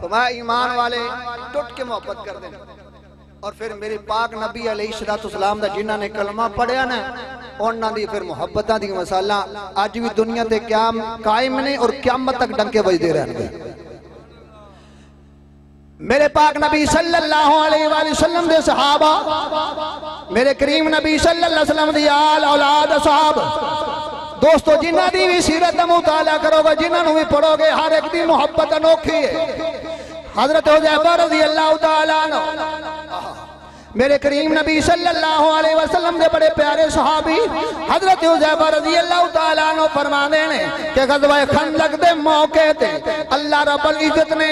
तो मैं ईमान वाले टुट के मोहब्बत कर दें। और फिर मेरे पाक नबी अलैहिस्सलाम दा जिन्हां ने कलमा पढ़िया ना उन्हां दी फिर मुहब्बतां दी मसाला अज भी दुनिया ते क्याम कायम ने और क़यामत तक डंके बजदे रहणगे। मेरे पाक नबी सल्लल्लाहु अलैहि वसल्लम दे सहाबा, मेरे करीम नबी सल्लल्लाहु अलैहि वसल्लम दी आल औलाद साहब, दोस्तों जिन्हां दी भी सीरत दा मुताला करोगे, जिन्हां नूं भी पढ़ोगे, हर एक दी मुहब्बत अनोखी है। हजरत हुज़ैफा रज़ियल्लाहु ताला अन्हु, मेरे करीम नबी सल्लल्लाहु अलैहि वसल्लम दे बड़े प्यारे सहाबी हजरत हुज़ैफा रज़ियल्लाहु ताला अन्हु फरमाते हैं कि ग़ज़वा खंदक दे मौके ते अल्लाह रब्बुल इज़्ज़त ने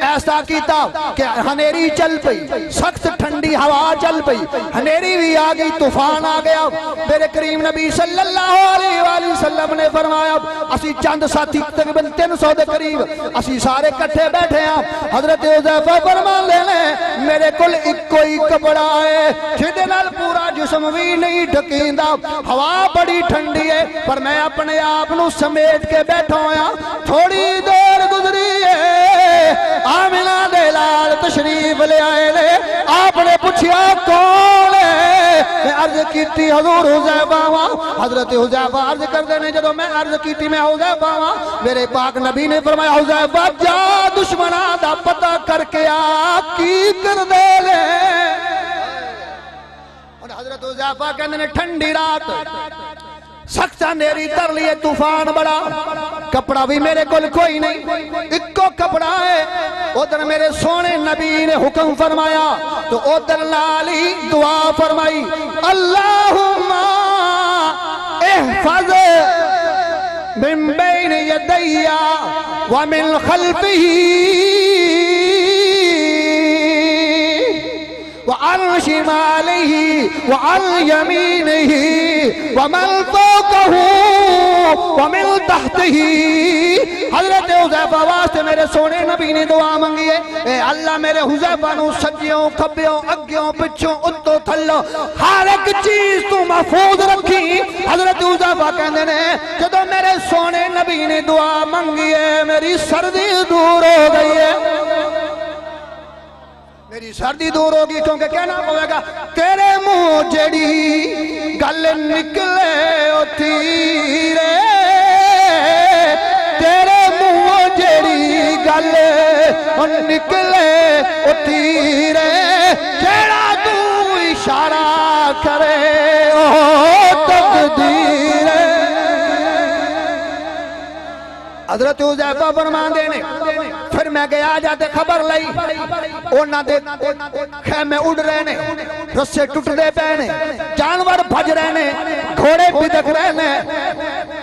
ऐसा किया कि हनेरी चल पई, सख्त ठंडी हवा चल पई, हनेरी भी आ गई, तूफान आ गया। मेरे करीम नबी सल्लल्लाहु अलैहि वसल्लम ने फरमाया असी चंद साथी तकरीबन 300 के करीब असी सारे इकट्ठे बैठे हैं। हजरत हुज़ैफा फरमाते हैं मेरे कोल इक्को ही कपड़ा जिहदे नाल पूरा जिस्म भी नहीं ढकींदा, हवा बड़ी ठंडी है पर मैं अपने आप नूं समेट के बैठा होया। थोड़ी देर गुजरी है, आमिना दे लाल तशरीफ ले आए ने, आपने पूछा कौन है? मैं अर्ज की हजूर हुज़ैफा वां। हजरत हुज़ैफा अर्ज करते ने जदों मैं अर्ज की मैं हुज़ैफा वां, मेरे पाक नबी ने फरमाया हुज़ैफा जा दुश्मनां दा पता करके आ की कर दे ले। हजरत हुज़ैफा कहते ने ठंडी रात, सख्त अंधेरी तर लिए, तूफान बड़ा, कपड़ा भी मेरे कोल कोई नहीं, इक्को कपड़ा है। उधर मेरे सोने नबी ने हुक्म फरमाया तो उधर नाली दुआ फरमाई अल्लाहुम्मा इहफज़ मिन बैन यदैया व मिन खल्फिही वअन शिमालिही वअन यमीनिही वमन फौकहू वमिन तहतिही। हजरत हुज़ैफा वास्ते मेरे सोने नबी ने दुआ मंगी है, ए अल्लाह मेरे हुज़ैफा नूं सज्जियों खब्बियों अग्गियों पिछों उत्तों थल्लों हर एक चीज तू महफूज रखी। हजरत हुज़ैफा कहंदे ने जदों मेरे सोने नबी ने दुआ मंगी है मेरी सर्दी दूर हो गई है, मेरी सर्दी दूर होगी। क्योंकि कहना पड़ेगा तेरे मुंह जेड़ी गल निकले ओ तीरे, तेरे मुंह जेड़ी गल निकले ओ तीरे, जेड़ा तू इशारा करे ओ तकदीर। हजरत हुज़ैफा फरमांदे ने फिर मैं गया जाते खबर लई उन्हां दे खेमे उड़ रहे ने, रस्से टुटदे पे ने, जानवर भज रहे ने, घोड़े बिदक रहे ने।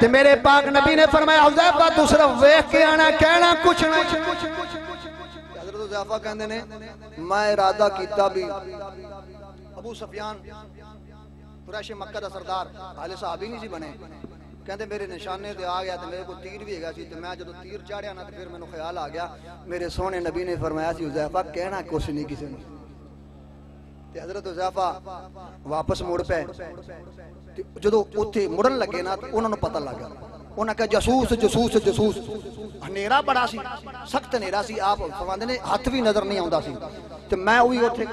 ते मेरे पाक नबी ने फरमाया हुज़ैफा तू सिर्फ वेख के आना, कहना कुछ ना। हजरत हुज़ैफा कहंदे ने मैं इरादा कीता भी अबू सुफियान कुरैश मक्का दा सरदार हाले सहाबी नहीं सी बने, कहते मेरे निशाने ते आ गया तो मेरे को तीर भी हैगा सी, तो मैं जो तीर चाढ़िया ना तो फिर मैंने ख्याल आ गया मेरे सोने नबी ने फरमाया सी हुज़ैफा कहना कुछ नहीं किसी ने। ते हजरत हुज़ैफा वापस मुड़ पे, जो उत्थे मुड़न लगे ना तो उन्होंने पता लग गया, उन्हें कहा जसूस जसूस जसूस। हनेरा बड़ा सी, सख्त हनेरा सी, आप फरमांदे ने हथ भी नजर नहीं आउंदा सी। ते मैं भी उत्थे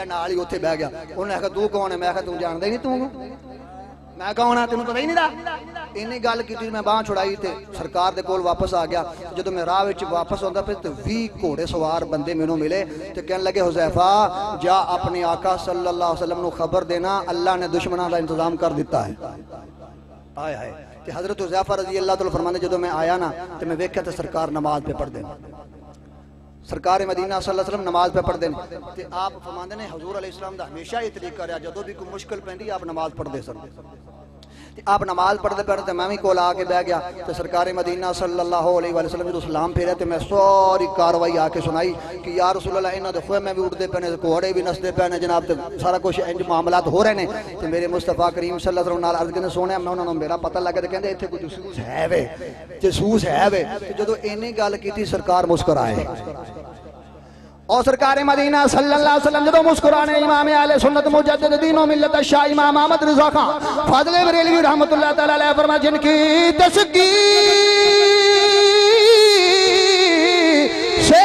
नाल ही उत्थे बह गया। उन्हें आखिया तू कौन है? मैं आखिया तू जानदा ही नहीं, तू मैं कौन तेन पता ही नहीं रहा। इन्नी गल की मैं बांह छुड़ाई तो सरकार दे कोल वापस आ गया। जो मैं राह वापस आता पे तो 20 घोड़े सवार बंदे मैनू मिले तो कहने लगे हुज़ैफा जा अपने आका सल्लल्लाहु अलैहि वसल्लम को खबर देना अल्लाह ने दुश्मनों का इंतजाम कर दिता है। आए हाय। तो हजरत हुज़ैफा रज़ी अल्लाह तआला फरमाते जो मैं आया ना तो मैं वेख्या तो सरकार नमाज पे पढ़ देना, सरकार मदीना सल्लल्लाहु अलैहि वसल्लम नमाज पे पढ़ते हैं। तो आप फरमाते हैं हजूर अलैहिस्सलाम दा हमेशा ये तरीका रहा, जो भी कोई मुश्किल पैंदी आप नमाज पढ़ते सन। आप नमाज पढ़ते पढ़ते मैं भी कोल आके बह गया तो सरकार मदीना सल्लल्लाहु अलैहि वसल्लम जो सलाम फेरा तो मैं सारी कार्रवाई आके सुनाई कि यार रसूल अल्लाह इन्हां दे खुए में भी उठते पे ने, घोड़े भी नसते पे ने जनाब, तो सारा कुछ इंज मामलात हो रहे हैं। तो मेरे मुस्तफा करीम सल्लल्लाहु अलैहि वसल्लम अर्ज करने सोने मैं उन्होंने मेरा पता लगा तो कहते इत्थे कोई जसूस है वे, जसूस है वे। तो जो इन्नी गल की सरकार मुस्कुराए और सरकार मदीना सल्लल्लाहु अलैहि वसल्लम जो मुस्कुराने इमाम आले सुन्नत मुजद्दिद दीन व मिल्लत शाह इमाम अहमद रज़ा खान फ़ाज़िल बरेलवी रहमतुल्लाह तआला अलैह फरमाया जिनकी तस्कीर से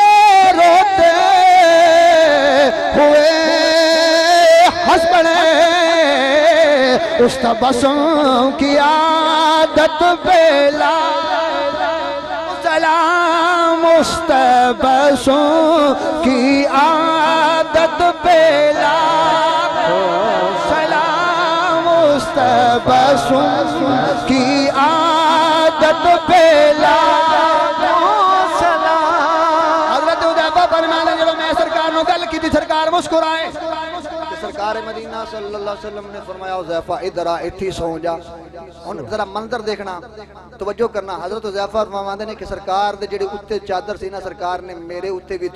उस तबस्सुम की आदत बेला सलाम उस तबस्सुम की आदत बेला सलाम उस तबस्सुम की आदत बेला हज़रत हुज़ैफ़ा फरमाते जब मैं सरकार नु गल की सरकार मुस्कुराए सरकार मदीना सल्लल्लाहु अलैहि वसल्लम ने फरमाया हुज़ैफ़ा इधर आ इत्थे सो जा हुन जरा मंजर देखना तवज्जो करना हज़रत हुज़ैफ़ा फरमाते ने कि सरकार दे जेड़े उत्ते चादर सी ना सरकार ने मेरे उत्ते भी